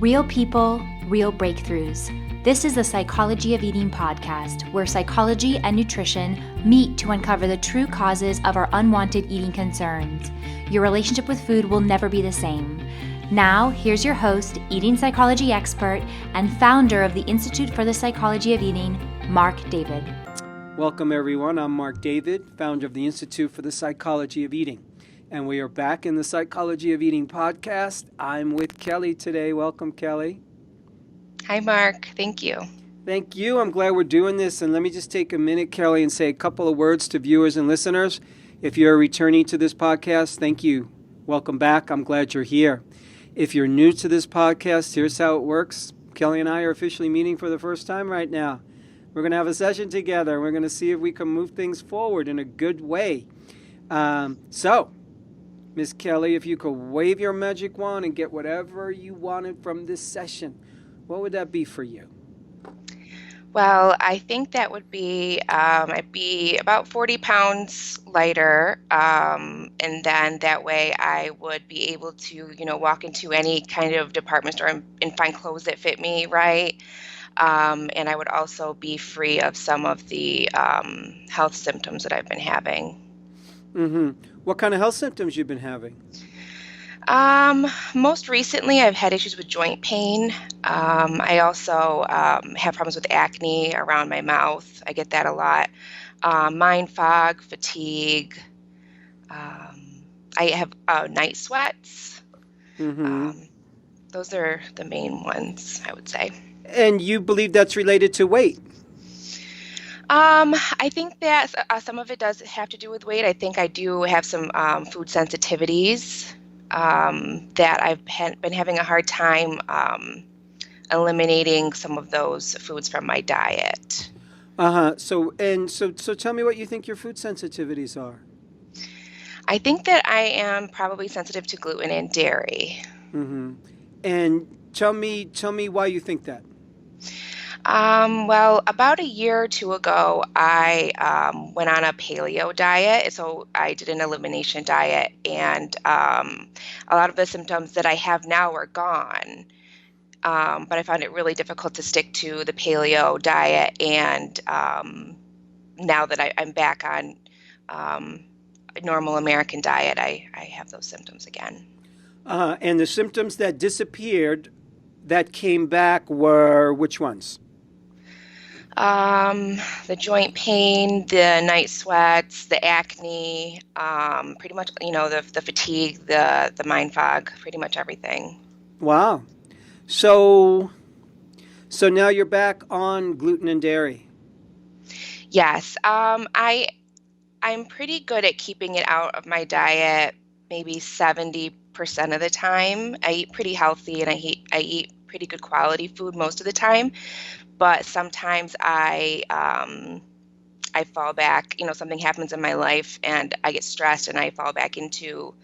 Real people, real breakthroughs. This is the Psychology of Eating podcast, where psychology and nutrition meet to uncover the true causes of our unwanted eating concerns. Your relationship with food will never be the same. Now, here's your host, eating psychology expert, and founder of the Institute for the Psychology of Eating, Mark David. Welcome, everyone. I'm Mark David, founder of the Institute for the Psychology of Eating. And we are back in the Psychology of Eating podcast. I'm with Kelly today. Welcome, Kelly. Hi, Mark. Thank you. Thank you. I'm glad we're doing this. And let me just take a minute, Kelly, and say a couple of words to viewers and listeners. If you're returning to this podcast, thank you. Welcome back. I'm glad you're here. If you're new to this podcast, here's how it works. Kelly and I are officially meeting for the first time right now. We're going to have a session together. We're going to see if we can move things forward in a good way. So, Miss Kelly, if you could wave your magic wand and get whatever you wanted from this session, what would that be for you? Well, I think that would be, I'd be about 40 pounds lighter, and then that way I would be able to, walk into any kind of department store and find clothes that fit me right. And I would also be free of some of the health symptoms that I've been having. Mm-hmm. What kind of health symptoms you've been having? Most recently, I've had issues with joint pain. I also have problems with acne around my mouth. I get that a lot. Mind fog, fatigue. I have night sweats. Mm-hmm. Those are the main ones, I would say. And you believe that's related to weight? I think that some of it does have to do with weight. I think I do have some food sensitivities that I've been having a hard time eliminating some of those foods from my diet. So tell me what you think your food sensitivities are. I think that I am probably sensitive to gluten and dairy. Mm-hmm. And tell me why you think that. Well, about a year or two ago, I went on a paleo diet. So I did an elimination diet, and a lot of the symptoms that I have now are gone. But I found it really difficult to stick to the paleo diet. And now that I'm back on a normal American diet, I have those symptoms again. And the symptoms that disappeared, that came back, were which ones? The joint pain, the night sweats, the acne, pretty much, the fatigue, the mind fog, pretty much everything. Wow. So now you're back on gluten and dairy. Yes. I'm pretty good at keeping it out of my diet, maybe 70% of the time. I eat pretty healthy, and I eat pretty good quality food most of the time. But sometimes I fall back, something happens in my life and I get stressed and I fall back into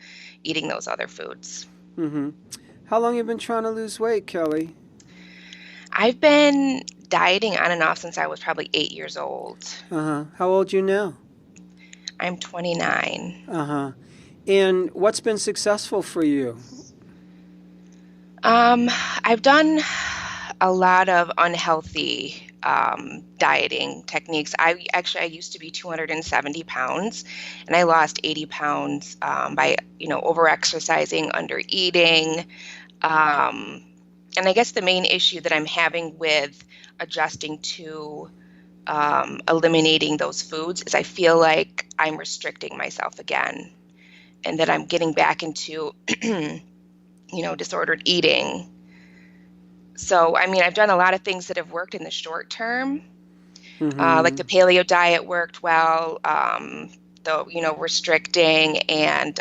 eating those other foods. Mm-hmm. How long have you been trying to lose weight, Kelly? I've been dieting on and off since I was probably 8 years old. How old are you now? I'm 29. And what's been successful for you? I've done a lot of unhealthy dieting techniques. I used to be 270 pounds, and I lost 80 pounds by over-exercising, under-eating. And I guess the main issue that I'm having with adjusting to eliminating those foods is I feel like I'm restricting myself again, and that I'm getting back into disordered eating. So, I've done a lot of things that have worked in the short term, like the paleo diet worked well, restricting and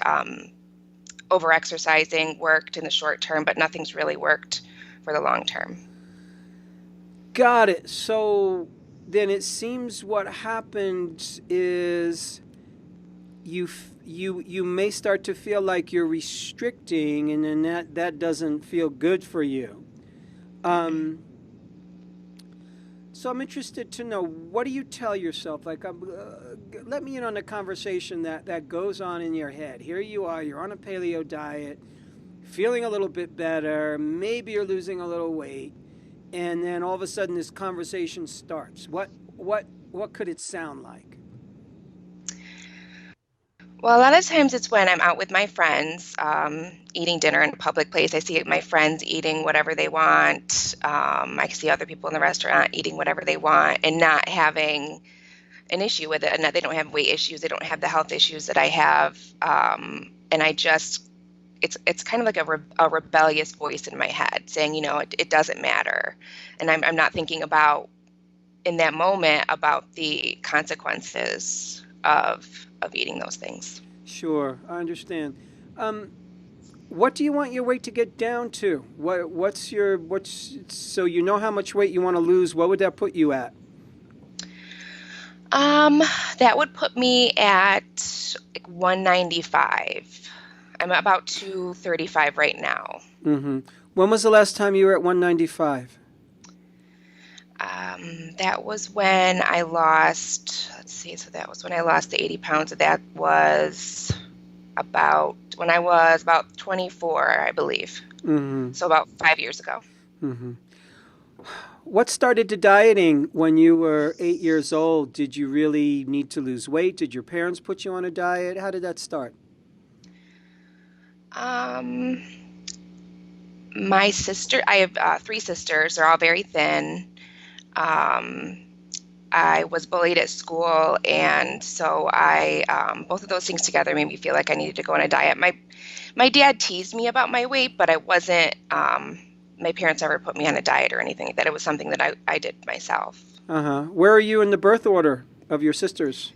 over-exercising worked in the short term, but nothing's really worked for the long term. Got it. So then it seems what happened is you may start to feel like you're restricting, and then that doesn't feel good for you. So I'm interested to know, what do you tell yourself? Like, let me in on a conversation that goes on in your head. Here you are, you're on a paleo diet, feeling a little bit better, maybe you're losing a little weight, and then all of a sudden this conversation starts. What could it sound like? Well, a lot of times it's when I'm out with my friends, eating dinner in a public place. I see my friends eating whatever they want. I see other people in the restaurant eating whatever they want and not having an issue with it. And that they don't have weight issues. They don't have the health issues that I have. And it's kind of like a rebellious voice in my head saying, it doesn't matter. And I'm not thinking about, in that moment, about the consequences of eating those things. Sure, I understand. What do you want your weight to get down to? What's so you know how much weight you want to lose? What would that put you at? That would put me at like 195. I'm about 235 right now. Mm-hmm. When was the last time you were at 195? That was when I lost, let's see, so that was when I lost the 80 pounds. That was when I was about 24, I believe. Mm-hmm. So about 5 years ago. Mm-hmm. What started the dieting when you were 8 years old? Did you really need to lose weight? Did your parents put you on a diet? How did that start? My sister, I have 3 sisters. They're all very thin. I was bullied at school, and so both of those things together made me feel like I needed to go on a diet. My dad teased me about my weight, but I wasn't, my parents never put me on a diet or anything like that. It was something that I did myself. Uh-huh. Where are you in the birth order of your sisters?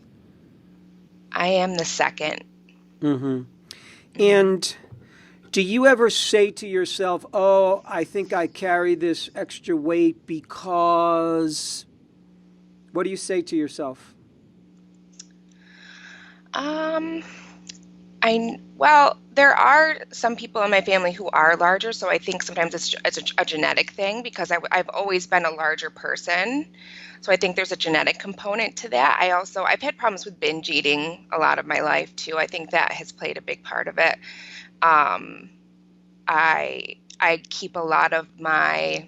I am the second. Mm-hmm. And do you ever say to yourself, oh, I think I carry this extra weight because... What do you say to yourself? Well, there are some people in my family who are larger, so I think sometimes it's a genetic thing because I've always been a larger person. So I think there's a genetic component to that. I've had problems with binge eating a lot of my life too. I think that has played a big part of it. I keep a lot of my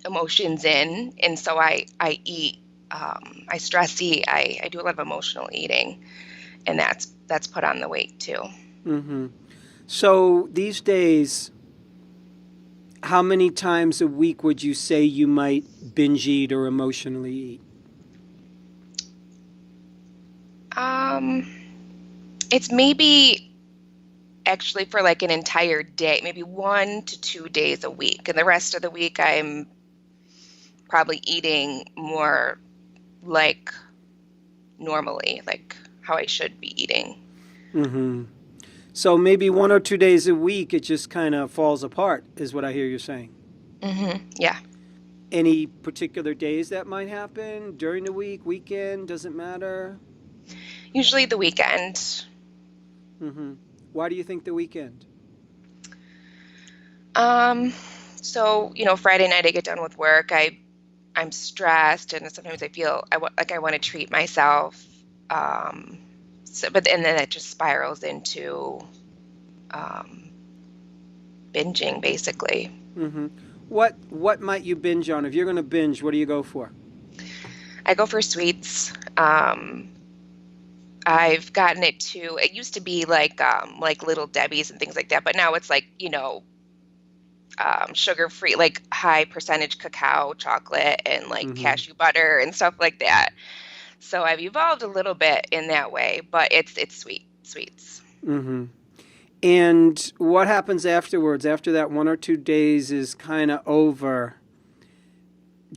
emotions in, and so I eat. I stress eat. I do a lot of emotional eating, and that's put on the weight too. Mm-hmm. So these days, how many times a week would you say you might binge eat or emotionally eat? It's maybe actually for like an entire day, maybe 1 to 2 days a week, and the rest of the week I'm probably eating more like normally, like how I should be eating. Mm-hmm. So maybe 1 or 2 days a week, it just kind of falls apart, is what I hear you saying. Mm-hmm. Yeah. Any particular days that might happen? During the week, weekend, doesn't matter? Usually the weekend. Mm-hmm. Why do you think the weekend? So, Friday night I get done with work. I'm stressed, and sometimes I feel like I want to treat myself. And then it just spirals into binging, basically. Mm-hmm. What might you binge on? If you're going to binge, what do you go for? I go for sweets. I've gotten it to. It used to be like Little Debbie's and things like that, but now it's like sugar-free, like high percentage cacao chocolate and like Mm-hmm. cashew butter and stuff like that. So I've evolved a little bit in that way, but it's sweets. Mm-hmm. And what happens afterwards? After that 1 or 2 days is kind of over,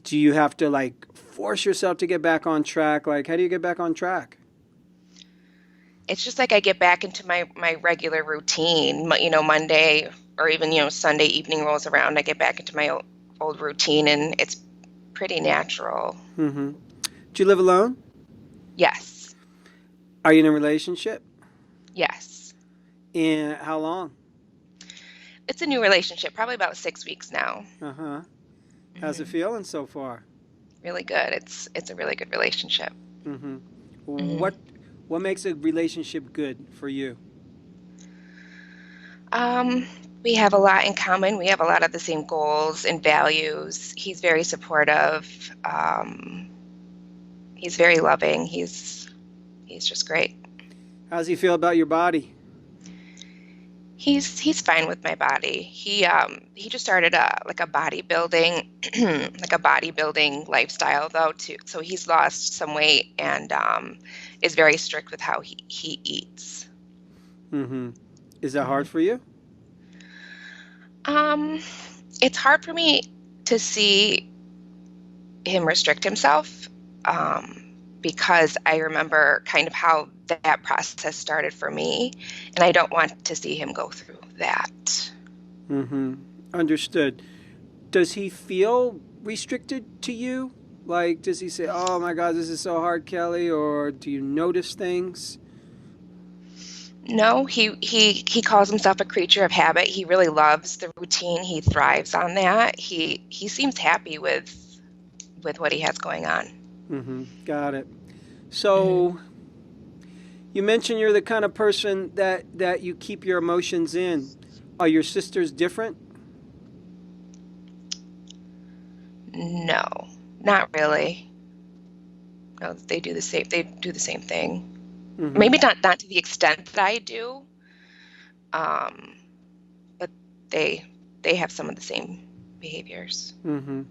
do you have to like force yourself to get back on track? Like, how do you get back on track? It's just like I get back into my regular routine. Monday or even Sunday evening rolls around, I get back into my old routine, and it's pretty natural. Mm-hmm. Do you live alone? Yes. Are you in a relationship? Yes. And how long? It's a new relationship, probably about 6 weeks now. Uh-huh. How's it feeling so far? Really good. It's a really good relationship. Mm-hmm. Mm-hmm. What makes a relationship good for you? We have a lot in common. We have a lot of the same goals and values. He's very supportive. He's very loving. He's just great. How does he feel about your body? He's fine with my body. He just started a bodybuilding like a bodybuilding lifestyle though too. So he's lost some weight and is very strict with how he eats. Mm-hmm. Is that hard for you? It's hard for me to see him restrict himself because I remember kind of how that process started for me, and I don't want to see him go through that. Mm-hmm. Understood. Does he feel restricted to you? Like, does he say, "Oh my God, this is so hard, Kelly," or do you notice things? No, he calls himself a creature of habit. He really loves the routine. He thrives on that. He seems happy with what he has going on. Mm-hmm. Got it. So, you mentioned you're the kind of person that you keep your emotions in. Are your sisters different? No, not really. No, they do the same. They do the same thing. Mm-hmm. Maybe not to the extent that I do, but they have some of the same behaviors. Mm-hmm.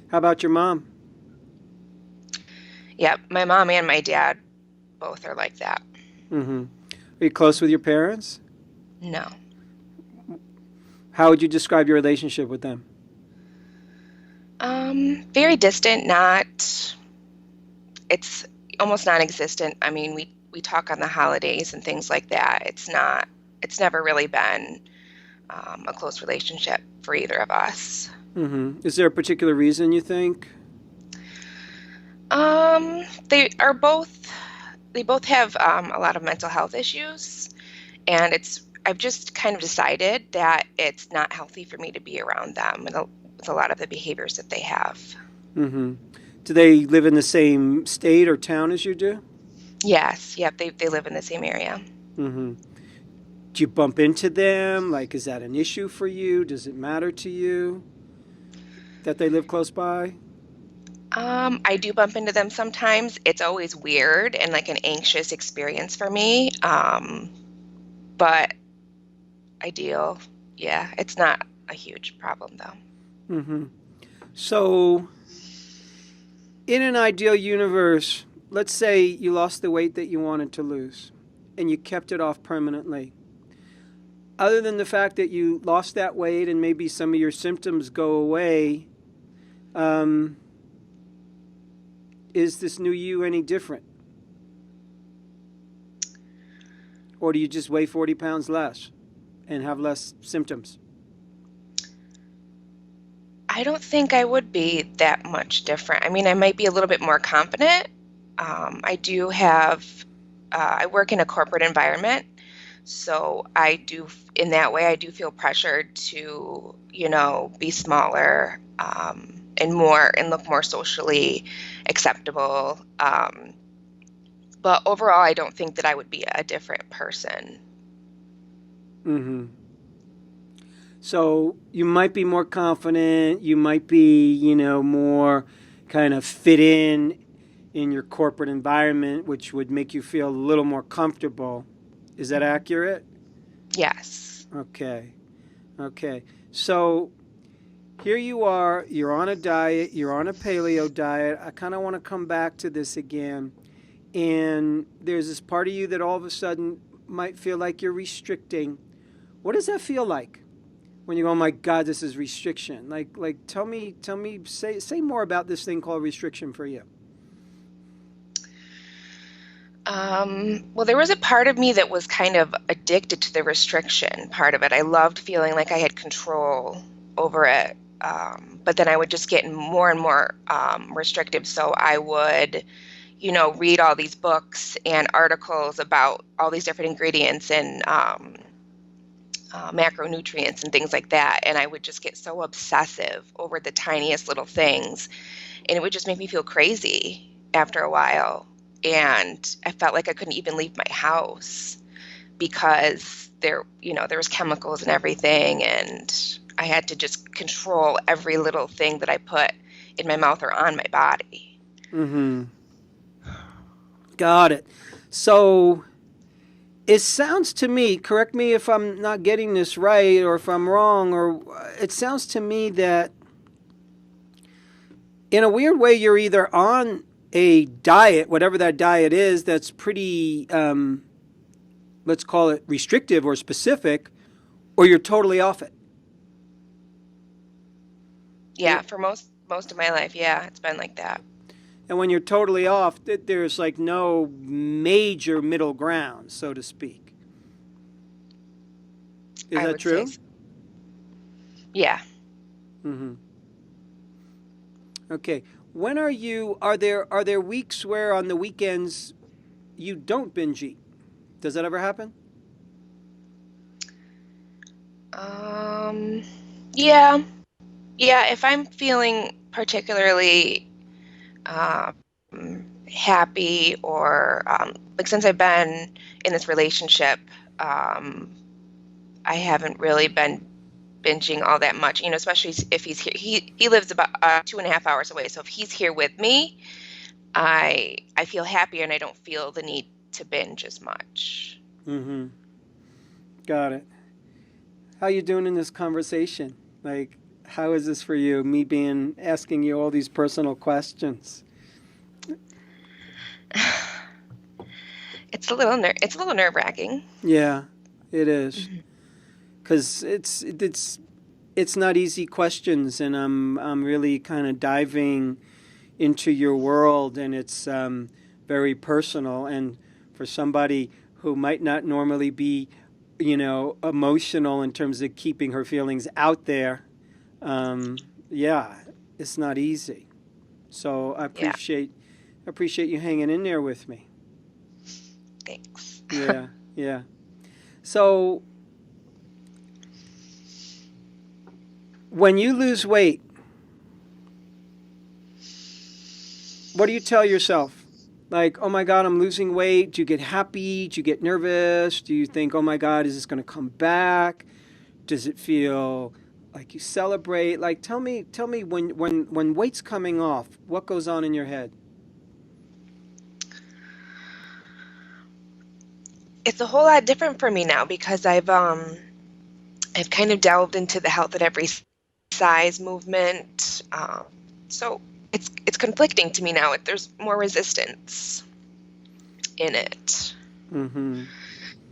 How about your mom? Yep, my mom and my dad both are like that. Mm-hmm. Are you close with your parents? No. How would you describe your relationship with them? Very distant, it's almost non-existent. I mean, we talk on the holidays and things like that. It's never really been a close relationship for either of us. Mm-hmm. Is there a particular reason you think? They both have a lot of mental health issues, and I've just kind of decided that it's not healthy for me to be around them with a lot of the behaviors that they have. Mm-hmm. Do they live in the same state or town as you do? Yes, yep, they live in the same area. Mm-hmm. Do you bump into them? Like, is that an issue for you? Does it matter to you that they live close by? I do bump into them sometimes. It's always weird and like an anxious experience for me. But ideal, yeah, it's not a huge problem though. Mm-hmm. So, in an ideal universe, let's say you lost the weight that you wanted to lose and you kept it off permanently. Other than the fact that you lost that weight and maybe some of your symptoms go away, is this new you any different? Or do you just weigh 40 pounds less and have less symptoms? I don't think I would be that much different. I mean, I might be a little bit more confident. I do have, I work in a corporate environment, so in that way, I do feel pressured to, be smaller and look more socially acceptable. But overall, I don't think that I would be a different person. Mm-hmm. So you might be more confident. You might be, more kind of fit in your corporate environment, which would make you feel a little more comfortable. Is that accurate? Yes. Okay. So here you are. You're on a diet. You're on a paleo diet. I kind of want to come back to this again. And there's this part of you that all of a sudden might feel like you're restricting. What does that feel like when you go, "Oh my God, this is restriction"? Like, tell me, say more about this thing called restriction for you. Well, there was a part of me that was kind of addicted to the restriction part of it. I loved feeling like I had control over it. But then I would just get more and more restrictive. So I would, read all these books and articles about all these different ingredients and macronutrients and things like that. And I would just get so obsessive over the tiniest little things. And it would just make me feel crazy after a while. And I felt like I couldn't even leave my house because there was chemicals and everything, and I had to just control every little thing that I put in my mouth or on my body. Mm-hmm. Got it. So it sounds to me, correct me if I'm not getting this right or if I'm wrong, or it sounds to me that in a weird way you're either on a diet, whatever that diet is, that's pretty, let's call it restrictive or specific, or you're totally off it. Yeah, for most of my life, yeah, it's been like that. And when you're totally off, there's like no major middle ground, so to speak. Is that true? So. Yeah. Mm-hmm. Okay. When are there weeks where on the weekends you don't binge eat? Does that ever happen? Yeah. Yeah, if I'm feeling particularly happy, or like since I've been in this relationship, I haven't really been binging all that much, especially if he's here. He lives about 2.5 hours away, so if he's here with me, I feel happier and I don't feel the need to binge as much. Mm-hmm. Got it. How you doing in this conversation? Like, how is this for you? Me asking you all these personal questions. It's a little nerve-wracking. Yeah, it is. Because it's not easy questions, and I'm really kind of diving into your world, and it's very personal. And for somebody who might not normally be, emotional in terms of keeping her feelings out there, yeah, it's not easy. So I appreciate you hanging in there with me. Thanks. Yeah, yeah. So when you lose weight, what do you tell yourself? Like, oh my God, I'm losing weight. Do you get happy? Do you get nervous? Do you think, oh my God, is this going to come back? Does it feel like you celebrate? Like, tell me when weight's coming off, what goes on in your head? It's a whole lot different for me now because I've kind of delved into the health at every size movement. So it's conflicting to me now. There's more resistance in it. Mm-hmm.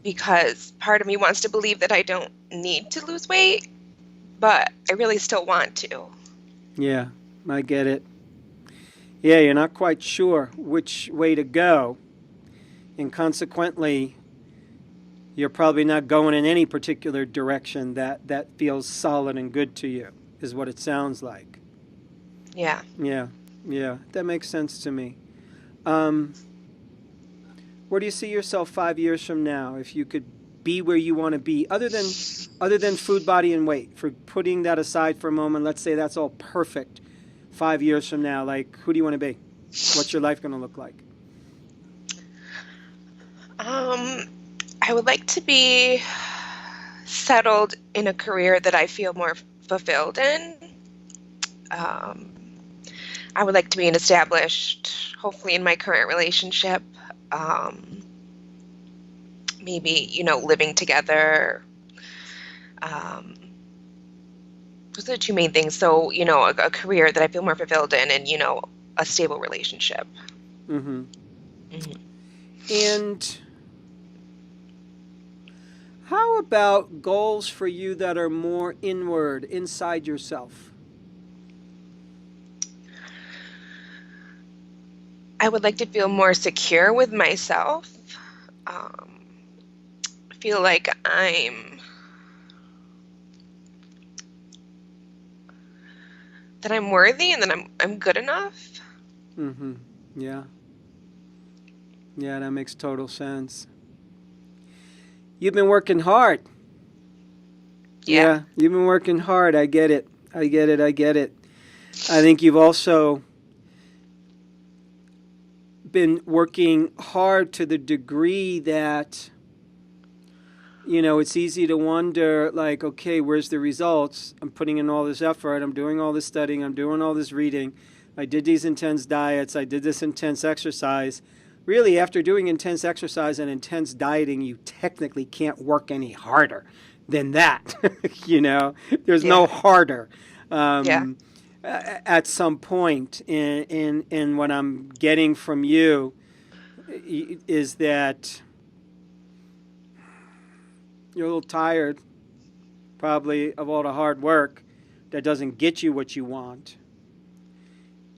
Because part of me wants to believe that I don't need to lose weight, but I really still want to. Yeah, I get it. Yeah, you're not quite sure which way to go, and consequently, you're probably not going in any particular direction that feels solid and good to you, is what it sounds like. Yeah. Yeah, that makes sense to me. Where do you see yourself 5 years from now, if you could be where you want to be, other than food, body, and weight? For putting that aside for a moment, let's say that's all perfect. 5 years from now, like, who do you want to be? What's your life going to look like? I would like to be settled in a career that I feel more fulfilled in. I would like to be established, hopefully in my current relationship. Maybe, living together. Those are the two main things. So, a career that I feel more fulfilled in, and, a stable relationship. Mm-hmm. And how about goals for you that are more inward, inside yourself? I would like to feel more secure with myself. Feel like I'm worthy and that I'm good enough. Mm-hmm. Yeah. Yeah, that makes total sense. You've been working hard. Yeah, you've been working hard. I get it. I think you've also been working hard to the degree that it's easy to wonder, like, okay, where's the results? I'm putting in all this effort. I'm doing all this studying. I'm doing all this reading. I did these intense diets. I did this intense exercise. Really, after doing intense exercise and intense dieting, you technically can't work any harder than that. There's no harder. Yeah. At some point, in what I'm getting from you is that you're a little tired, probably, of all the hard work that doesn't get you what you want.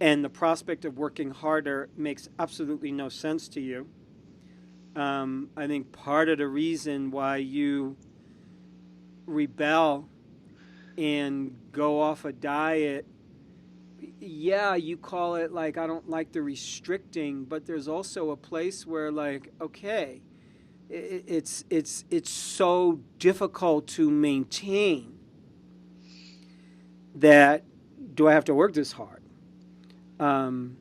And the prospect of working harder makes absolutely no sense to you. I think part of the reason why you rebel and go off a diet, yeah, you call it like, I don't like the restricting, but there's also a place where, like, okay, it's so difficult to maintain that, do I have to work this hard? So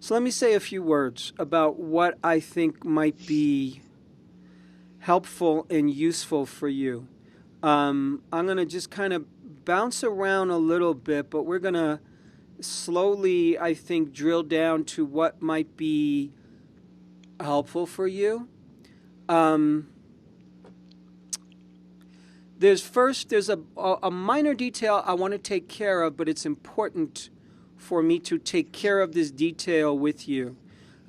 let me say a few words about what I think might be helpful and useful for you. I'm going to just kind of bounce around a little bit, but we're going to slowly, I think, drill down to what might be helpful for you. There's a minor detail I want to take care of, but it's important for me to take care of this detail with you.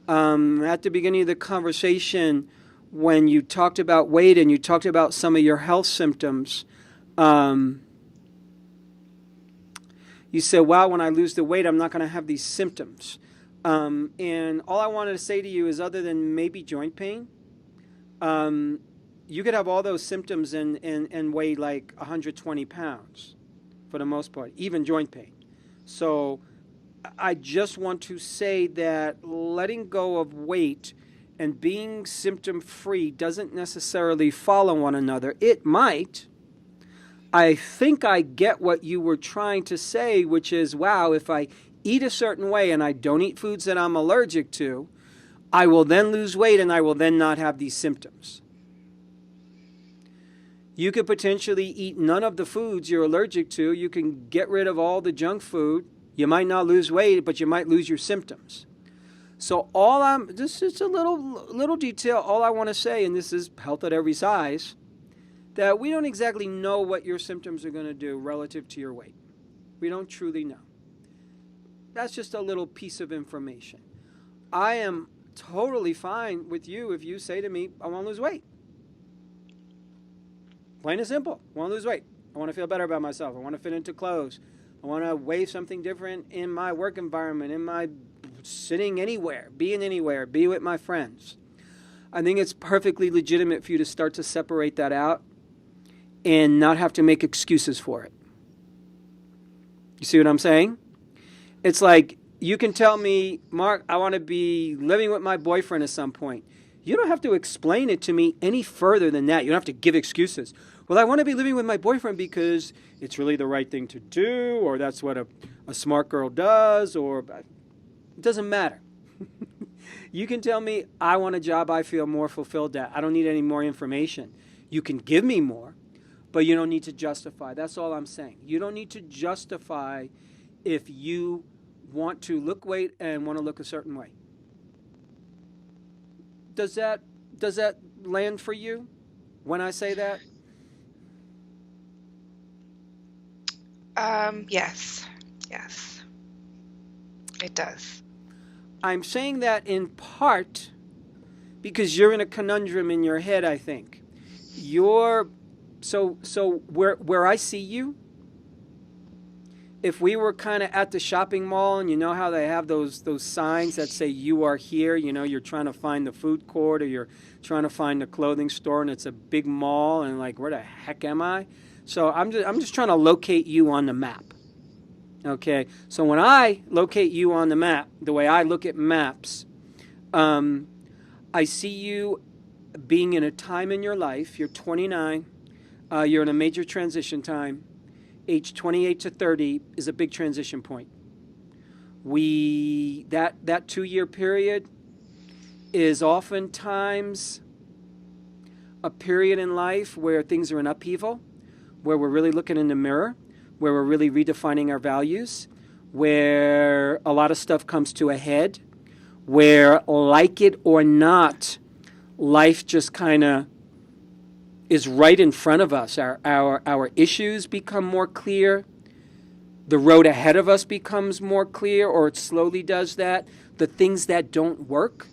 At the beginning of the conversation, when you talked about weight and you talked about some of your health symptoms, you said, wow, when I lose the weight, I'm not going to have these symptoms. And all I wanted to say to you is, other than maybe joint pain, you could have all those symptoms and weigh like 120 pounds for the most part, even joint pain. So I just want to say that letting go of weight and being symptom-free doesn't necessarily follow one another. It might. I think I get what you were trying to say, which is, wow, if I eat a certain way and I don't eat foods that I'm allergic to, I will then lose weight and I will then not have these symptoms. You could potentially eat none of the foods you're allergic to. You can get rid of all the junk food. You might not lose weight, but you might lose your symptoms. So this is a little detail. All I want to say, and this is health at every size, that we don't exactly know what your symptoms are going to do relative to your weight. We don't truly know. That's just a little piece of information. I am totally fine with you if you say to me, I want to lose weight. Plain and simple. I want to lose weight. I want to feel better about myself. I want to fit into clothes. I want to weigh something different in my work environment, in my sitting anywhere, being anywhere, be with my friends. I think it's perfectly legitimate for you to start to separate that out and not have to make excuses for it. You see what I'm saying? It's like, you can tell me, Mark, I want to be living with my boyfriend at some point. You don't have to explain it to me any further than that. You don't have to give excuses. Well, I want to be living with my boyfriend because it's really the right thing to do, or that's what a smart girl does, or it doesn't matter. You can tell me, I want a job I feel more fulfilled at. I don't need any more information. You can give me more, but you don't need to justify. That's all I'm saying. You don't need to justify if you want to look weight and want to look a certain way. Does that land for you when I say that? Yes, it does. I'm saying that in part because you're in a conundrum in your head, I think. So where I see you, if we were kind of at the shopping mall, and you know how they have those signs that say you are here, you're trying to find the food court, or you're trying to find the clothing store, and it's a big mall, and like, where the heck am I? So I'm just trying to locate you on the map. Okay, so when I locate you on the map, the way I look at maps, I see you being in a time in your life. You're 29. You're in a major transition time. Age 28 to 30 is a big transition point. That 2-year period is oftentimes a period in life where things are in upheaval, where we're really looking in the mirror, where we're really redefining our values, where a lot of stuff comes to a head, where, like it or not, life just kind of is right in front of us. Our issues become more clear. The road ahead of us becomes more clear, or it slowly does that. The things that don't work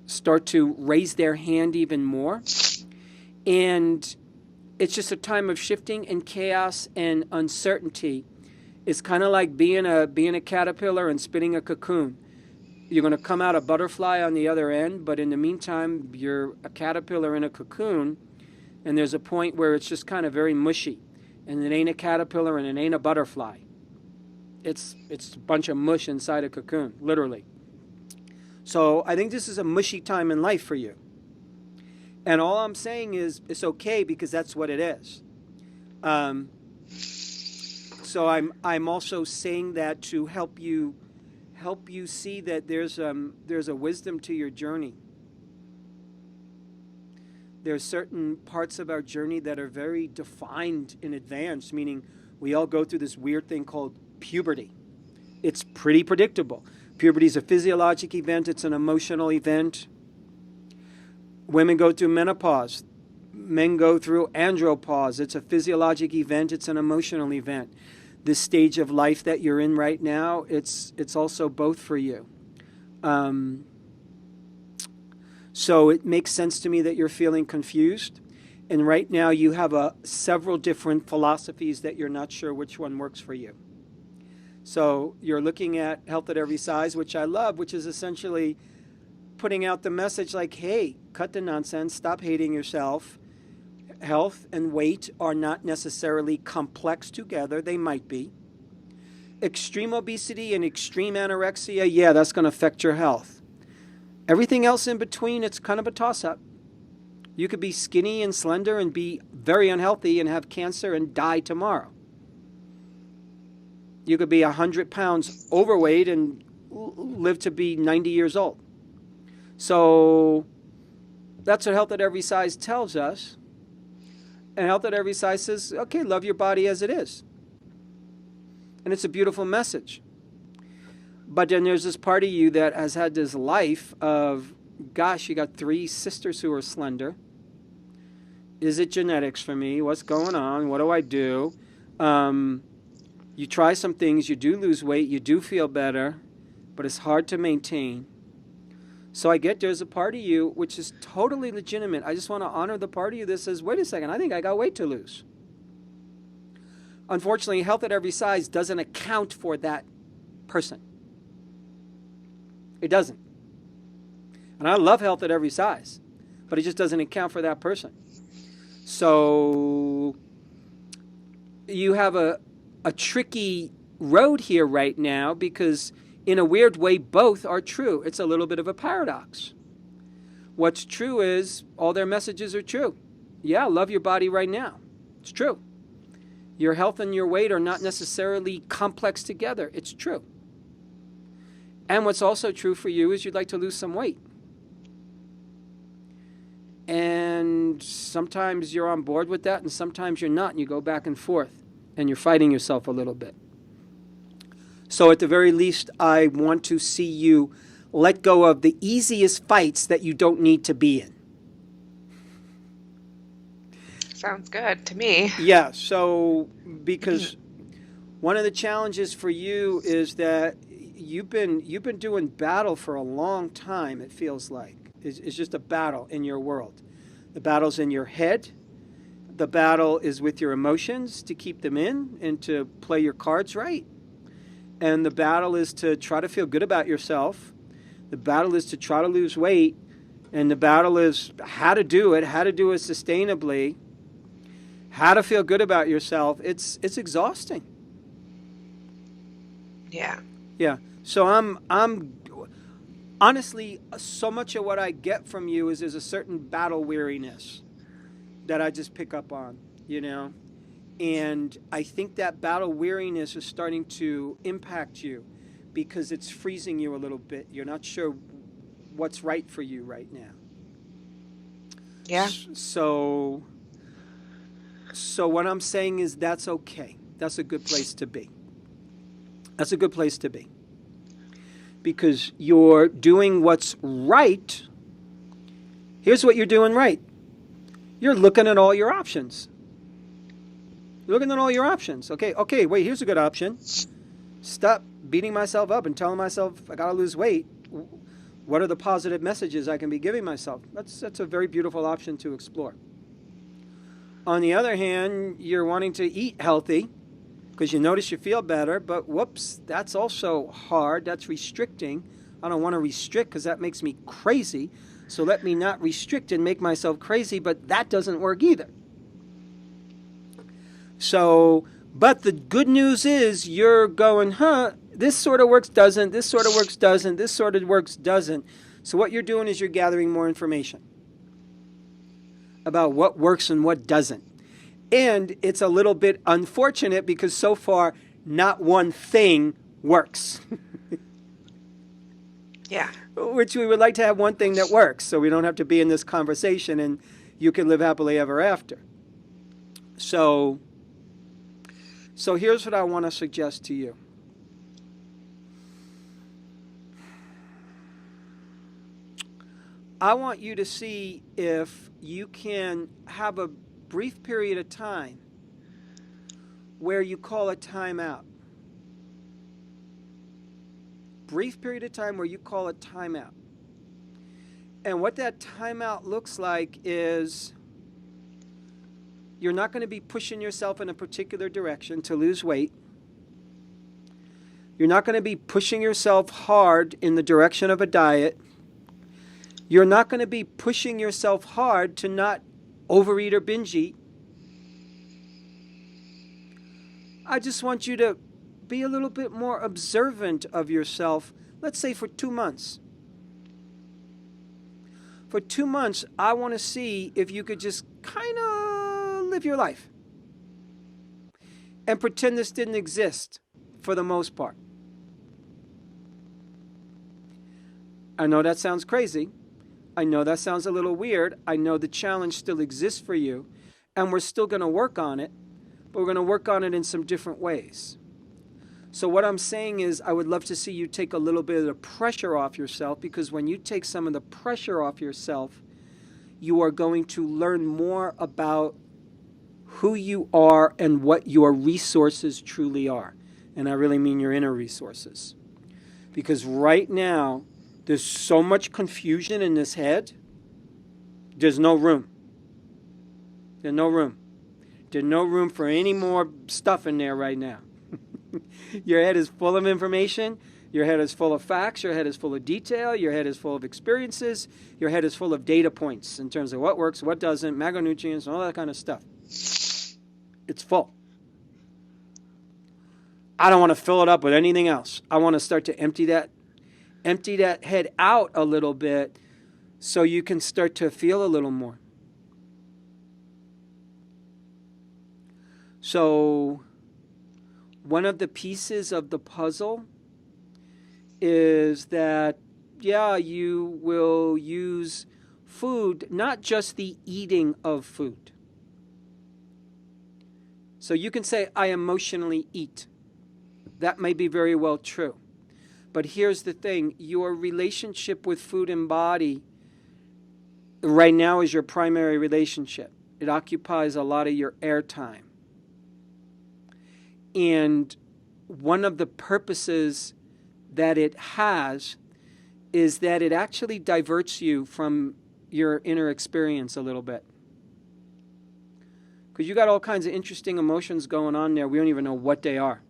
start to raise their hand even more. And it's just a time of shifting and chaos and uncertainty. It's kind of like being a caterpillar and spinning a cocoon. You're going to come out a butterfly on the other end, but in the meantime, you're a caterpillar in a cocoon, and there's a point where it's just kind of very mushy, and it ain't a caterpillar and it ain't a butterfly. It's a bunch of mush inside a cocoon, literally. So I think this is a mushy time in life for you. And all I'm saying is it's okay, because that's what it is. So I'm also saying that to help you see that there's a wisdom to your journey. There's certain parts of our journey that are very defined in advance, meaning we all go through this weird thing called puberty. It's pretty predictable. Puberty is a physiologic event. It's an emotional event. Women go through menopause. Men go through andropause. It's a physiologic event. It's an emotional event. This stage of life that you're in right now, it's also both for you. So it makes sense to me that you're feeling confused. And right now you have several different philosophies that you're not sure which one works for you. So you're looking at health at every size, which I love, which is essentially putting out the message like, hey, cut the nonsense, stop hating yourself. Health and weight are not necessarily complex together. They might be. Extreme obesity and extreme anorexia, yeah, that's going to affect your health. Everything else in between, it's kind of a toss-up. You could be skinny and slender and be very unhealthy and have cancer and die tomorrow. You could be 100 pounds overweight and live to be 90 years old. So that's what health at every size tells us. And health at every size says, okay, love your body as it is. And it's a beautiful message. But then there's this part of you that has had this life of, gosh, you got 3 sisters who are slender. Is it genetics for me? What's going on? What do I do? You try some things, you do lose weight, you do feel better, but it's hard to maintain. So I get there's a part of you which is totally legitimate. I just want to honor the part of you that says, wait a second, I think I got weight to lose. Unfortunately, health at every size doesn't account for that person. It doesn't. And I love health at every size, but it just doesn't account for that person. So you have a tricky road here right now, because in a weird way, both are true. It's a little bit of a paradox. What's true is all their messages are true. Yeah, love your body right now. It's true. Your health and your weight are not necessarily complex together. It's true. And what's also true for you is you'd like to lose some weight. And sometimes you're on board with that, and sometimes you're not, and you go back and forth, and you're fighting yourself a little bit. So at the very least, I want to see you let go of the easiest fights that you don't need to be in. Sounds good to me. Yeah, so because one of the challenges for you is that you've been doing battle for a long time, it feels like. It's just a battle in your world. The battle's in your head. The battle is with your emotions to keep them in and to play your cards right. And the battle is to try to feel good about yourself. The battle is to try to lose weight. And the battle is how to do it sustainably, how to feel good about yourself. It's exhausting. Yeah. Yeah. So I'm honestly, so much of what I get from you is there's a certain battle weariness that I just pick up on, you know? And I think that battle weariness is starting to impact you because it's freezing you a little bit. You're not sure what's right for you right now. Yeah. So what I'm saying is that's okay. That's a good place to be. That's a good place to be. Because you're doing what's right. Here's what you're doing right. You're looking at all your options. You're looking at all your options. Okay, wait, here's a good option. Stop beating myself up and telling myself I gotta lose weight. What are the positive messages I can be giving myself? That's a very beautiful option to explore. On the other hand, you're wanting to eat healthy because you notice you feel better, but whoops, that's also hard. That's restricting. I don't want to restrict because that makes me crazy. So let me not restrict and make myself crazy, but that doesn't work either. So, but the good news is you're going, this sort of works, doesn't, this sort of works, doesn't, this sort of works, doesn't. So what you're doing is you're gathering more information about what works and what doesn't. And it's a little bit unfortunate because so far, not one thing works. Yeah. Which we would like to have one thing that works so we don't have to be in this conversation and you can live happily ever after. So here's what I want to suggest to you. I want you to see if you can have a brief period of time where you call a timeout. Brief period of time where you call a timeout. And what that timeout looks like is you're not going to be pushing yourself in a particular direction to lose weight. You're not going to be pushing yourself hard in the direction of a diet. You're not going to be pushing yourself hard to not overeat or binge eat. I just want you to be a little bit more observant of yourself, let's say for 2 months. For 2 months, I want to see if you could just kind of live your life and pretend this didn't exist for the most part. I know that sounds crazy. I know that sounds a little weird. I know the challenge still exists for you, and we're still going to work on it, but we're going to work on it in some different ways. So what I'm saying is I would love to see you take a little bit of the pressure off yourself, because when you take some of the pressure off yourself, you are going to learn more about who you are and what your resources truly are. And I really mean your inner resources. Because right now, there's so much confusion in this head, there's no room. There's no room. There's no room for any more stuff in there right now. Your head is full of information. Your head is full of facts. Your head is full of detail. Your head is full of experiences. Your head is full of data points in terms of what works, what doesn't, macronutrients, and all that kind of stuff. It's full. I don't want to fill it up with anything else. I want to start to empty that head out a little bit so you can start to feel a little more. So one of the pieces of the puzzle is that, you will use food, not just the eating of food. So you can say, I emotionally eat. That may be very well true. But here's the thing, your relationship with food and body right now is your primary relationship. It occupies a lot of your airtime. And one of the purposes that it has is that it actually diverts you from your inner experience a little bit. Because you got all kinds of interesting emotions going on there. We don't even know what they are.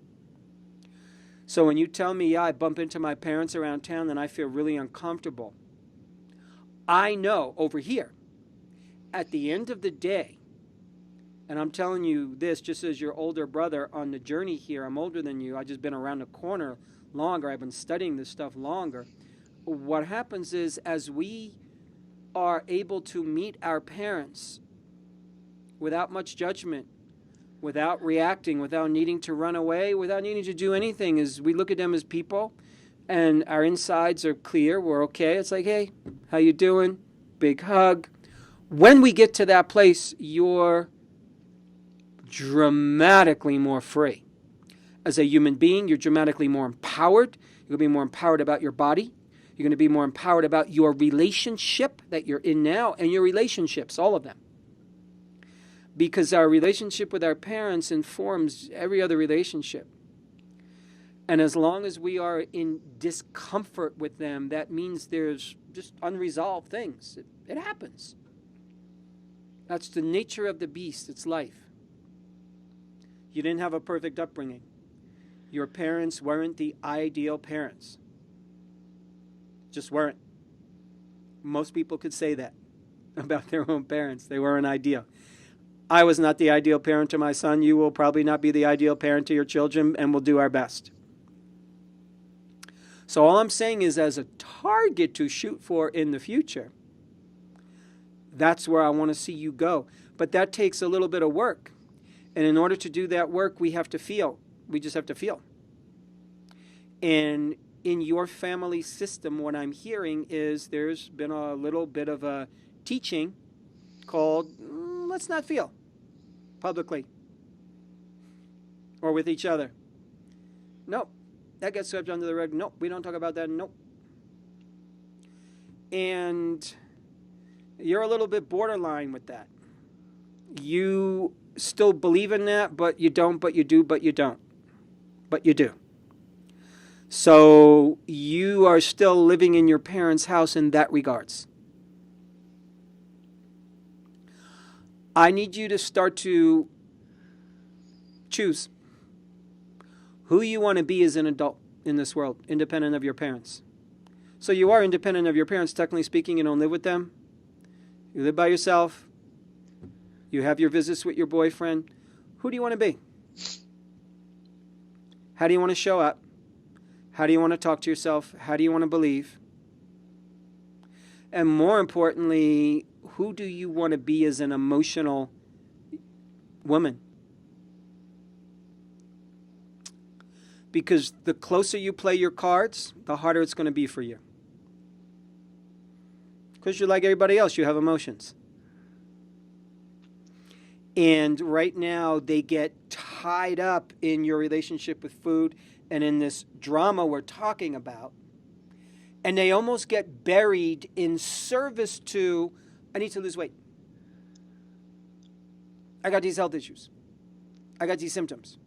So when you tell me, I bump into my parents around town and I feel really uncomfortable, I know over here, at the end of the day, and I'm telling you this just as your older brother on the journey here, I'm older than you, I've just been around the corner longer, I've been studying this stuff longer. What happens is as we are able to meet our parents without much judgment, without reacting, without needing to run away, without needing to do anything, is we look at them as people and our insides are clear, we're okay. It's like, hey, how you doing? Big hug. When we get to that place, you're dramatically more free. As a human being, you're dramatically more empowered. You're going to be more empowered about your body. You're going to be more empowered about your relationship that you're in now and your relationships, all of them. Because our relationship with our parents informs every other relationship. And as long as we are in discomfort with them, that means there's just unresolved things. It happens. That's the nature of the beast. It's life. You didn't have a perfect upbringing. Your parents weren't the ideal parents. Just weren't. Most people could say that about their own parents. They weren't ideal. I was not the ideal parent to my son. You will probably not be the ideal parent to your children, and we'll do our best. So all I'm saying is, as a target to shoot for in the future, that's where I want to see you go. But that takes a little bit of work. And in order to do that work, we have to feel. We just have to feel. And in your family system, what I'm hearing is there's been a little bit of a teaching called, let's not feel publicly or with each other. Nope. That gets swept under the rug. Nope. We don't talk about that. Nope. And you're a little bit borderline with that. You still believe in that, but you don't, but you do, but you don't. But you do. So you are still living in your parents' house in that regards. I need you to start to choose who you want to be as an adult in this world, independent of your parents. So you are independent of your parents, technically speaking. You don't live with them. You live by yourself. You have your visits with your boyfriend. Who do you want to be? How do you want to show up? How do you want to talk to yourself? How do you want to believe? And more importantly, who do you want to be as an emotional woman? Because the closer you play your cards, the harder it's going to be for you. Because you're like everybody else, you have emotions. And right now, they get tied up in your relationship with food and in this drama we're talking about. And they almost get buried in service to, I need to lose weight. I got these health issues. I got these symptoms.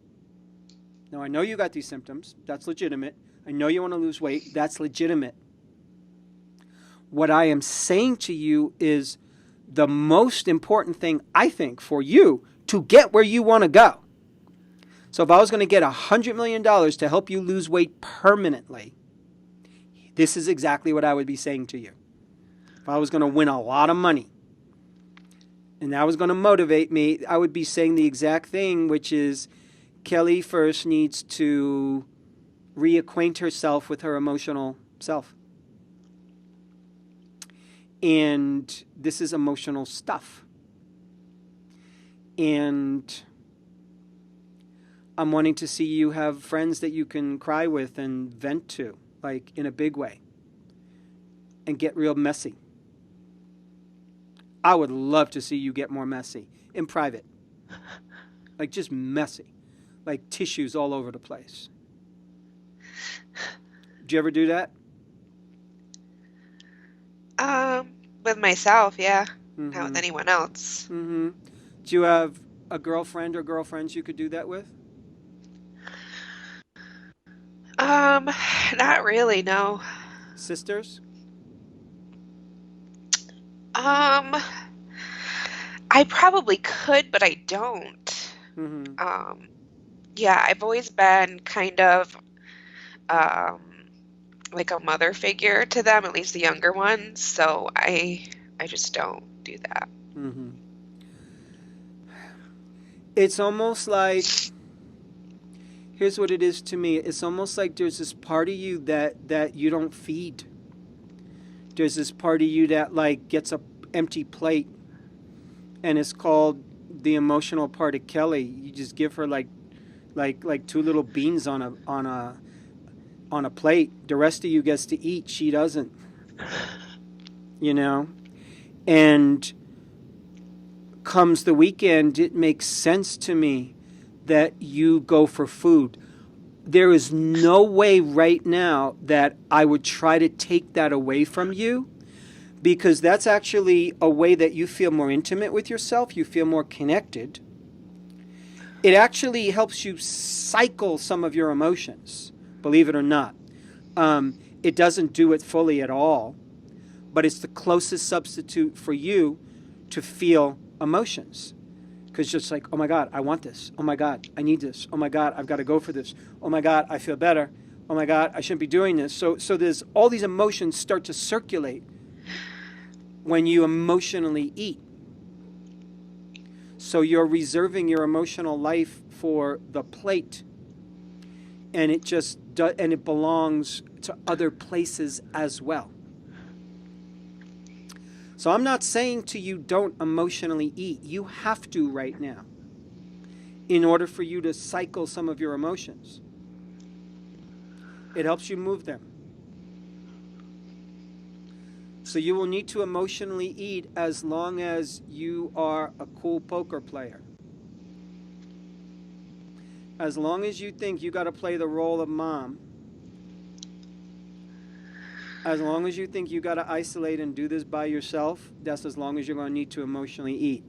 Now, I know you got these symptoms. That's legitimate. I know you want to lose weight. That's legitimate. What I am saying to you is the most important thing, I think, for you to get where you want to go. So if I was going to get $100 million to help you lose weight permanently, this is exactly what I would be saying to you. If I was going to win a lot of money and that was going to motivate me, I would be saying the exact thing, which is Kelly first needs to reacquaint herself with her emotional self. And this is emotional stuff. And I'm wanting to see you have friends that you can cry with and vent to, like in a big way, and get real messy. I would love to see you get more messy in private. Like just messy. Like tissues all over the place. Did you ever do that? With myself, yeah. Not with anyone else. Do you have a girlfriend or girlfriends you could do that with? Not really, no. Sisters? I probably could, but I don't. Yeah, I've always been kind of like a mother figure to them, at least the younger ones. So I just don't do that. It's almost like, here's what it is to me. It's almost like there's this part of you that you don't feed. There's this part of you that like gets a empty plate, and it's called the emotional part of Kelly. You just give her like two little beans on a plate. The rest of you gets to eat. She doesn't. You know? And comes the weekend, it makes sense to me that you go for food. There is no way right now that I would try to take that away from you, because that's actually a way that you feel more intimate with yourself. You feel more connected. It actually helps you cycle some of your emotions, believe it or not. It doesn't do it fully at all, but it's the closest substitute for you to feel emotions. Because just like, oh my God, I want this. Oh my God, I need this. Oh my God, I've got to go for this. Oh my God, I feel better. Oh my God, I shouldn't be doing this. So there's all these emotions start to circulate when you emotionally eat. So you're reserving your emotional life for the plate, and it belongs to other places as well. So I'm not saying to you don't emotionally eat. You have to right now in order for you to cycle some of your emotions. It helps you move them. So you will need to emotionally eat as long as you are a cool poker player. As long as you think you got to play the role of mom. As long as you think you got to isolate and do this by yourself, that's as long as you're going to need to emotionally eat.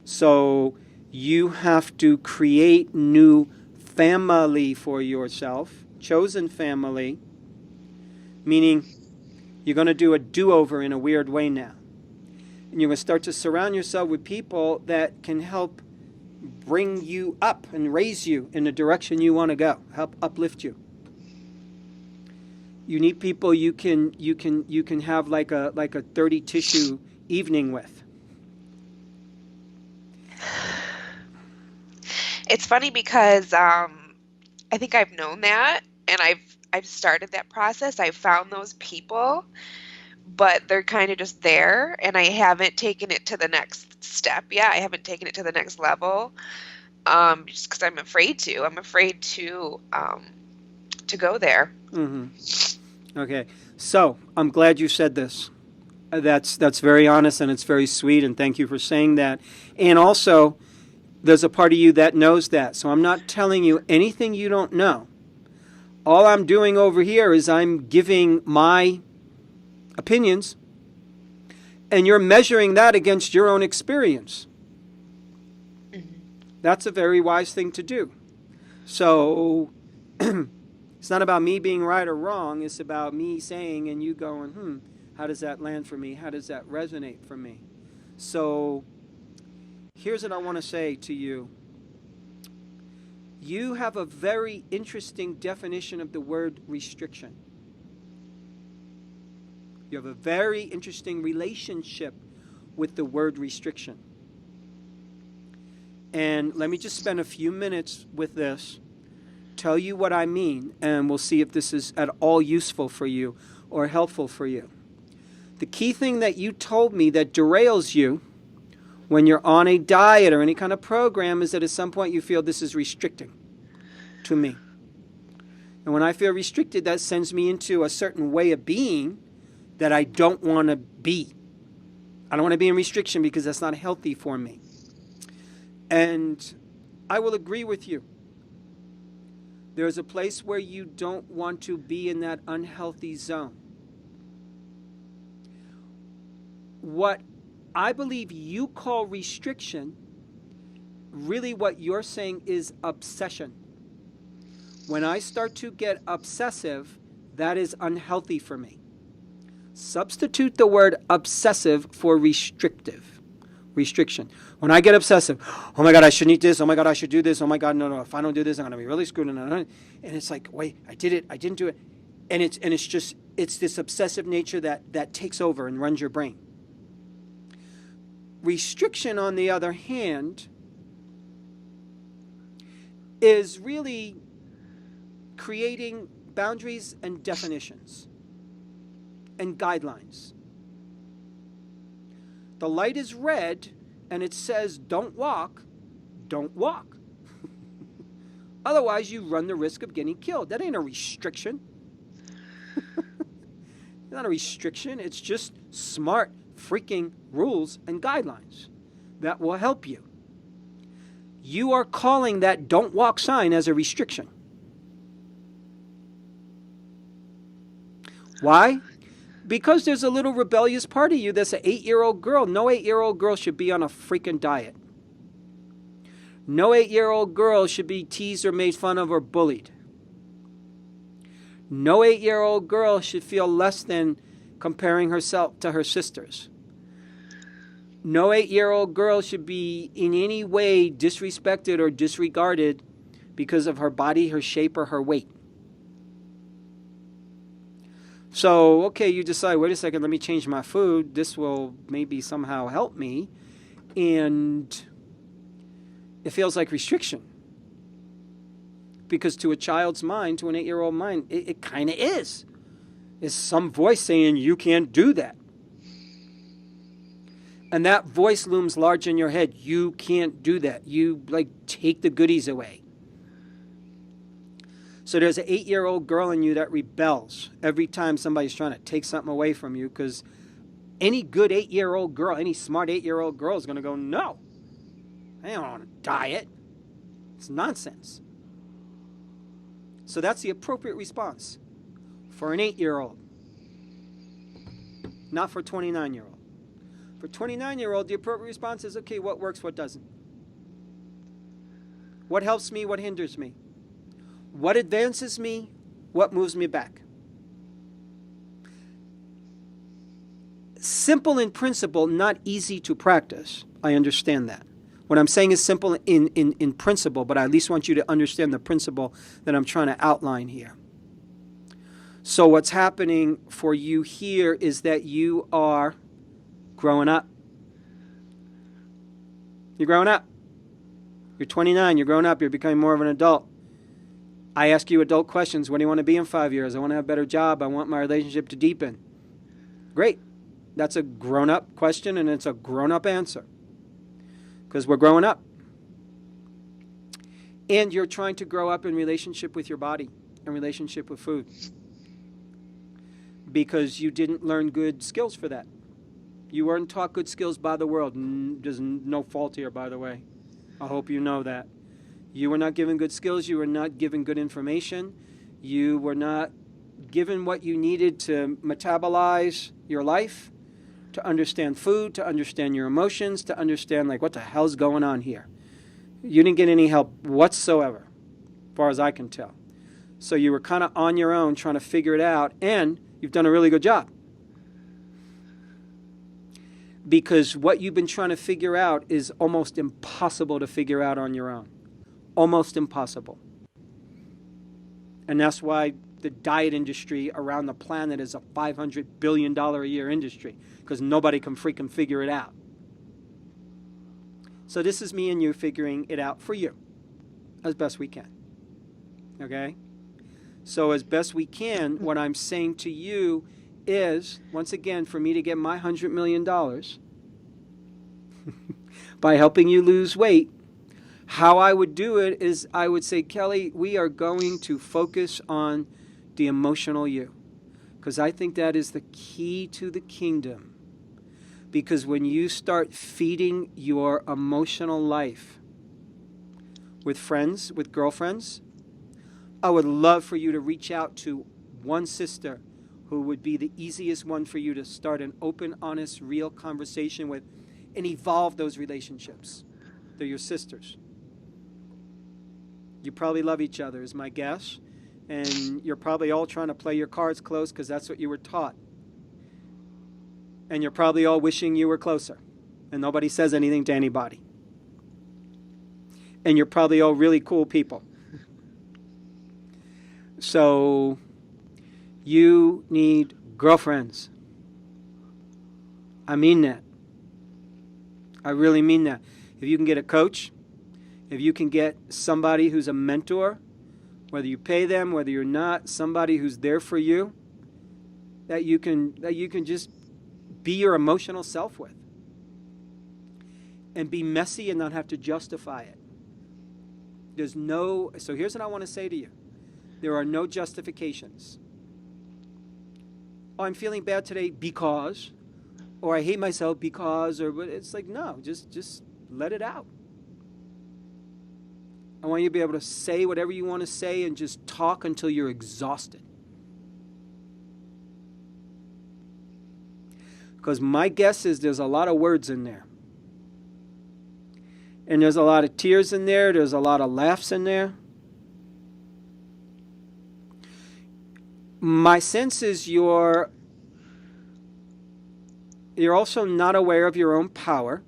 So you have to create new family for yourself, chosen family, meaning you're going to do a do-over in a weird way now. And you're going to start to surround yourself with people that can help bring you up and raise you in the direction you want to go, help uplift you. You need people you can have like a 30 tissue evening with. It's funny because I think I've known that, and I've started that process. I've found those people, but they're kind of just there, and I haven't taken it to the next step yet. I haven't taken it to the next level, just because I'm afraid to. I'm afraid to go there. Mm-hmm. Okay, so I'm glad you said this. That's very honest, and it's very sweet, and thank you for saying that. And also, there's a part of you that knows that, so I'm not telling you anything you don't know. All I'm doing over here is I'm giving my opinions, and you're measuring that against your own experience. Mm-hmm. That's a very wise thing to do. So it's not about me being right or wrong. It's about me saying and you going, how does that land for me? How does that resonate for me? So here's what I want to say to you. You have a very interesting definition of the word restriction. You have a very interesting relationship with the word restriction. And let me just spend a few minutes with this, tell you what I mean, and we'll see if this is at all useful for you or helpful for you. The key thing that you told me that derails you when you're on a diet or any kind of program is that at some point you feel this is restricting to me. And when I feel restricted, that sends me into a certain way of being that I don't want to be. I don't want to be in restriction because that's not healthy for me. And I will agree with you. There's a place where you don't want to be in that unhealthy zone. What I believe you call restriction, really what you're saying is obsession. When I start to get obsessive, that is unhealthy for me. Substitute the word obsessive for restriction. When I get obsessive, oh my God, I shouldn't eat this. Oh my God, I should do this. Oh my God, no, if I don't do this, I'm going to be really screwed. And it's like, wait, I did it. I didn't do it. And it's this obsessive nature that takes over and runs your brain. Restriction, on the other hand, is really creating boundaries and definitions and guidelines. The light is red and it says don't walk, don't walk. Otherwise, you run the risk of getting killed. That ain't a restriction. It's not a restriction. It's just smart freaking rules and guidelines. that will help you. You are calling that don't walk sign as a restriction. Why? Because there's a little rebellious part of you that's an 8-year-old girl. No 8-year-old girl should be on a freaking diet. No 8-year-old girl should be teased or made fun of or bullied. No 8-year-old girl should feel less than comparing herself to her sisters. No 8-year-old girl should be in any way disrespected or disregarded because of her body, her shape, or her weight. So, okay, you decide, wait a second, let me change my food. This will maybe somehow help me. And it feels like restriction. Because to a child's mind, to an 8-year-old mind, it kind of is. It's some voice saying, you can't do that. And that voice looms large in your head. You can't do that. You, take the goodies away. So there's an 8-year-old girl in you that rebels every time somebody's trying to take something away from you, because any good 8-year-old girl, any smart 8-year-old girl is going to go, no, I don't want to diet. It's nonsense. So that's the appropriate response for an 8-year-old, not for a 29-year-old. For a 29-year-old, the appropriate response is, okay, what works, what doesn't? What helps me, what hinders me? What advances me? What moves me back? Simple in principle, not easy to practice. I understand that. What I'm saying is simple in principle, but I at least want you to understand the principle that I'm trying to outline here. So what's happening for you here is that you are growing up. You're growing up. You're 29, you're growing up, you're becoming more of an adult. I ask you adult questions. What do you want to be in 5 years? I want to have a better job. I want my relationship to deepen. Great. That's a grown-up question, and it's a grown-up answer. Because we're growing up. And you're trying to grow up in relationship with your body and relationship with food. Because you didn't learn good skills for that. You weren't taught good skills by the world. There's no fault here, by the way. I hope you know that. You were not given good skills. You were not given good information. You were not given what you needed to metabolize your life, to understand food, to understand your emotions, to understand, what the hell's going on here. You didn't get any help whatsoever, as far as I can tell. So you were kind of on your own trying to figure it out, and you've done a really good job. Because what you've been trying to figure out is almost impossible to figure out on your own. Almost impossible. And that's why the diet industry around the planet is a $500 billion a year industry, because nobody can freaking figure it out. So this is me and you figuring it out for you as best we can. Okay? So as best we can, what I'm saying to you is, once again, for me to get my $100 million by helping you lose weight, how I would do it is I would say, Kelly, we are going to focus on the emotional you, because I think that is the key to the kingdom. Because when you start feeding your emotional life with friends, with girlfriends, I would love for you to reach out to one sister who would be the easiest one for you to start an open, honest, real conversation with and evolve those relationships. They're your sisters. You probably love each other, is my guess. And you're probably all trying to play your cards close because that's what you were taught. And you're probably all wishing you were closer. And nobody says anything to anybody. And you're probably all really cool people. So you need girlfriends. I mean that. I really mean that. If you can get a coach, if you can get somebody who's a mentor, whether you pay them, whether you're not, somebody who's there for you, that you can just be your emotional self with. And be messy and not have to justify it. So here's what I want to say to you. There are no justifications. Oh, I'm feeling bad today because, or I hate myself because, or it's like, no, just let it out. I want you to be able to say whatever you want to say and just talk until you're exhausted. Because my guess is there's a lot of words in there. And there's a lot of tears in there. There's a lot of laughs in there. My sense is you're also not aware of your own power.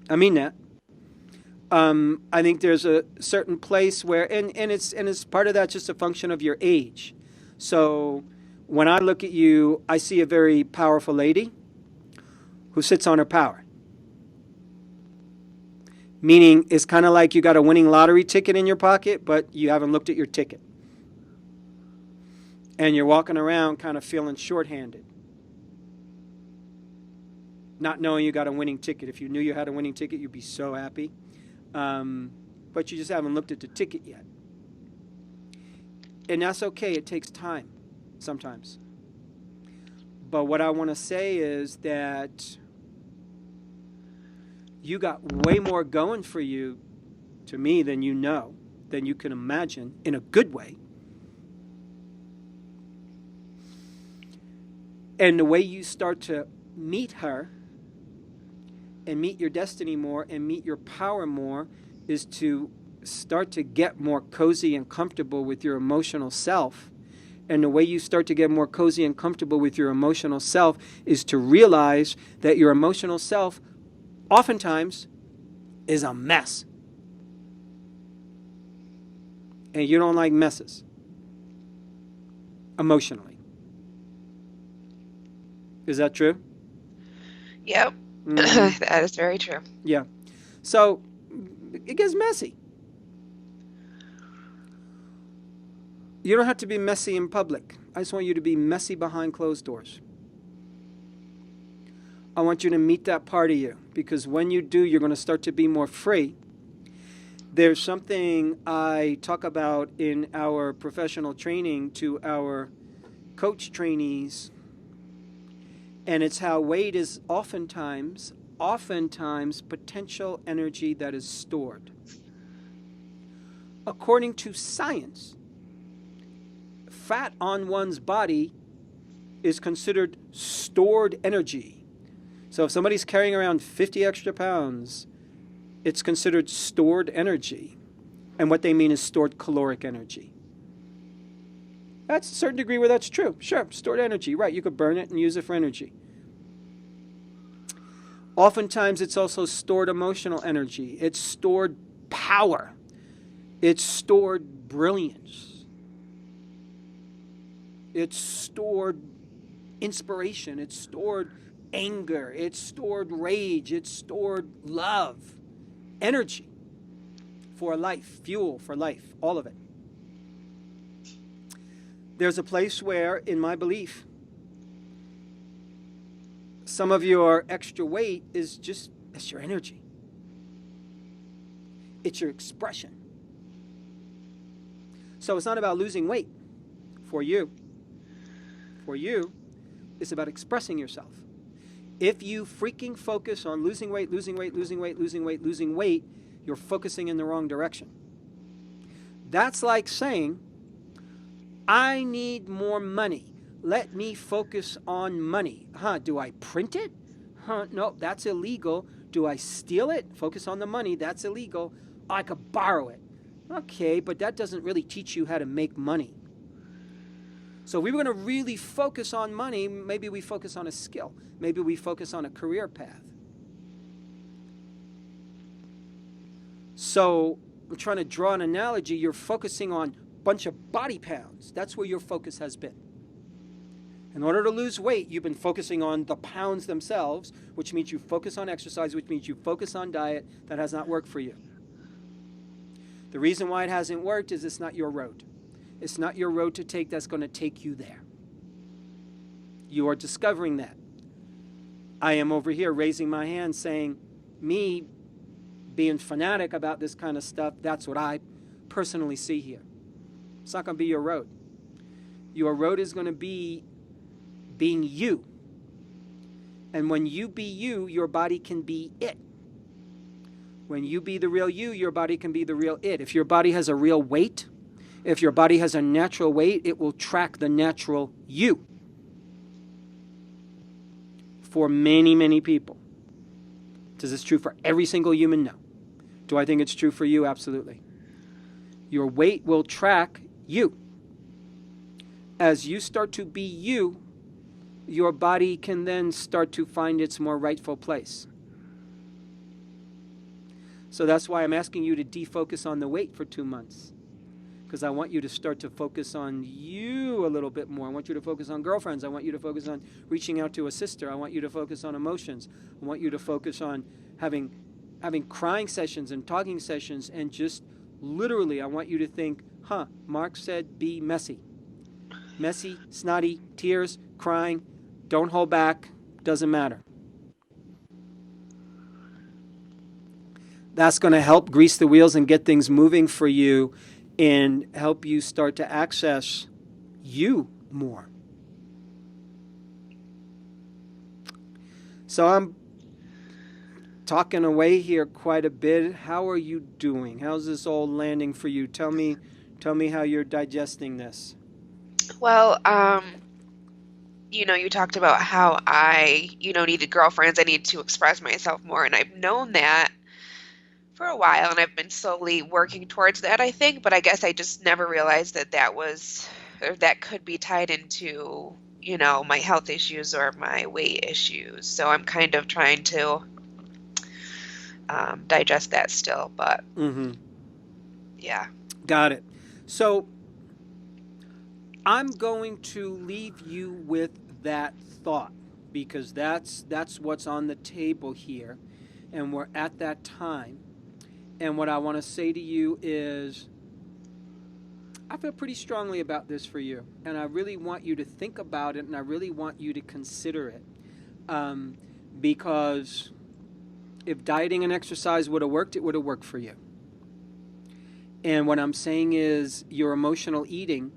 I mean that. I think there's a certain place where, and it's part of that just a function of your age. So when I look at you, I see a very powerful lady who sits on her power. Meaning it's kind of like you got a winning lottery ticket in your pocket, but you haven't looked at your ticket. And you're walking around kind of feeling shorthanded. Not knowing you got a winning ticket. If you knew you had a winning ticket, you'd be so happy. But you just haven't looked at the ticket yet. And that's okay. It takes time sometimes. But what I want to say is that you got way more going for you, to me, than you know, than you can imagine, in a good way. And the way you start to meet her and meet your destiny more and meet your power more is to start to get more cozy and comfortable with your emotional self. And the way you start to get more cozy and comfortable with your emotional self is to realize that your emotional self oftentimes is a mess. And you don't like messes emotionally. Is that true? Yep. Mm-hmm. That is very true. Yeah. So it gets messy. You don't have to be messy in public. I just want you to be messy behind closed doors. I want you to meet that part of you, because when you do, you're going to start to be more free. There's something I talk about in our professional training to our coach trainees, and it's how weight is oftentimes potential energy that is stored. According to science, fat on one's body is considered stored energy. So if somebody's carrying around 50 extra pounds, it's considered stored energy. And what they mean is stored caloric energy. That's a certain degree where that's true. Sure, stored energy, right. You could burn it and use it for energy. Oftentimes it's also stored emotional energy. It's stored power. It's stored brilliance. It's stored inspiration. It's stored anger. It's stored rage. It's stored love. Energy for life. Fuel for life. All of it. There's a place where, in my belief, some of your extra weight is just, it's your energy. It's your expression. So it's not about losing weight for you. For you, it's about expressing yourself. If you freaking focus on losing weight, you're focusing in the wrong direction. That's like saying, I need more money. Let me focus on money. Do I print it? No, that's illegal. Do I steal it? Focus on the money. That's illegal. I could borrow it. Okay, but that doesn't really teach you how to make money. So if we were going to really focus on money, maybe we focus on a skill. Maybe we focus on a career path. So I'm trying to draw an analogy. You're focusing on a bunch of body pounds. That's where your focus has been. In order to lose weight, you've been focusing on the pounds themselves, which means you focus on exercise, which means you focus on diet. That has not worked for you. The reason why it hasn't worked is it's not your road. It's not your road to take that's going to take you there. You are discovering that. I am over here raising my hand saying, me being fanatic about this kind of stuff, that's what I personally see here. It's not going to be your road. Your road is going to be being you And when you be you, your body can be it. When you be the real you, your body can be the real it. If your body has a real weight, if your body has a natural weight, it will track the natural you. For many, many people. Is this true for every single human? No. Do I think it's true for you? Absolutely. Your weight will track you. As you start to be you, your body can then start to find its more rightful place. So that's why I'm asking you to defocus on the weight for 2 months. Because I want you to start to focus on you a little bit more. I want you to focus on girlfriends. I want you to focus on reaching out to a sister. I want you to focus on emotions. I want you to focus on having crying sessions and talking sessions, and just literally I want you to think, Mark said be messy. Messy, snotty, tears, crying. Don't hold back. Doesn't matter. That's going to help grease the wheels and get things moving for you and help you start to access you more. So I'm talking away here quite a bit. How are you doing? How's this all landing for you? Tell me how you're digesting this. Well, you talked about how I, needed girlfriends. I needed to express myself more, and I've known that for a while, and I've been slowly working towards that, I think, but I guess I just never realized that could be tied into, my health issues or my weight issues. So I'm kind of trying to digest that still, but yeah. Got it. So I'm going to leave you with that thought, because that's what's on the table here, and we're at that time. And what I want to say to you is, I feel pretty strongly about this for you, and I really want you to think about it, and I really want you to consider it, because if dieting and exercise would have worked, it would have worked for you. And what I'm saying is, your emotional eating,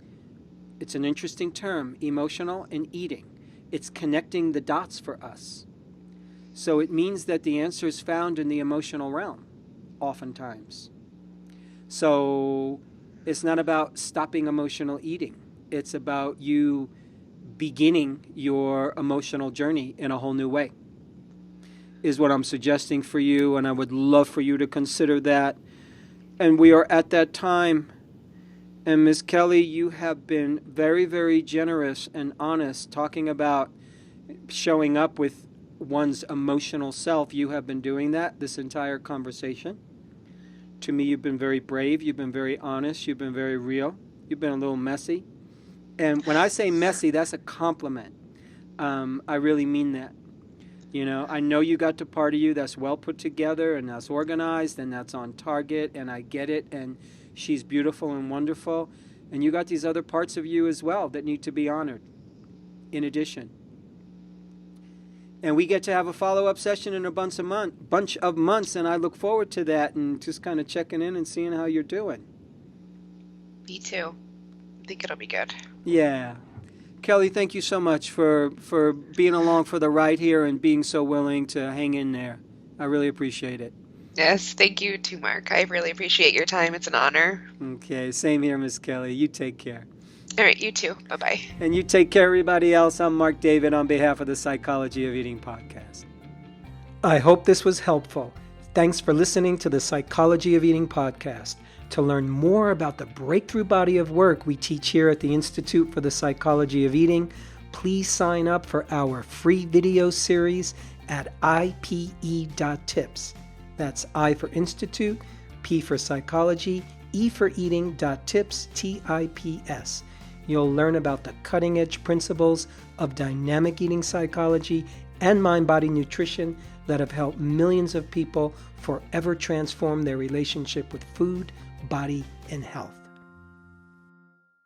it's an interesting term, emotional and eating. It's connecting the dots for us. So it means that the answer is found in the emotional realm, oftentimes. So it's not about stopping emotional eating. It's about you beginning your emotional journey in a whole new way, is what I'm suggesting for you, and I would love for you to consider that. And we are at that time. And Ms. Kelly, you have been very, very generous and honest talking about showing up with one's emotional self. You have been doing that this entire conversation. To me, you've been very brave. You've been very honest. You've been very real. You've been a little messy. And when I say messy, that's a compliment. I really mean that. I know you got the part of you that's well put together and that's organized and that's on target, and I get it, and she's beautiful and wonderful. And you got these other parts of you as well that need to be honored in addition. And we get to have a follow-up session in a bunch of months, and I look forward to that and just kind of checking in and seeing how you're doing. Me too. I think it'll be good. Yeah. Kelly, thank you so much for being along for the ride here and being so willing to hang in there. I really appreciate it. Yes, thank you too, Mark. I really appreciate your time. It's an honor. Okay, same here, Miss Kelly. You take care. All right, you too. Bye-bye. And you take care, everybody else. I'm Mark David on behalf of the Psychology of Eating podcast. I hope this was helpful. Thanks for listening to the Psychology of Eating podcast. To learn more about the breakthrough body of work we teach here at the Institute for the Psychology of Eating, please sign up for our free video series at ipe.tips. That's I for Institute, P for Psychology, E for Eating.tips, TIPS. You'll learn about the cutting-edge principles of dynamic eating psychology and mind-body nutrition that have helped millions of people forever transform their relationship with food, body, and health.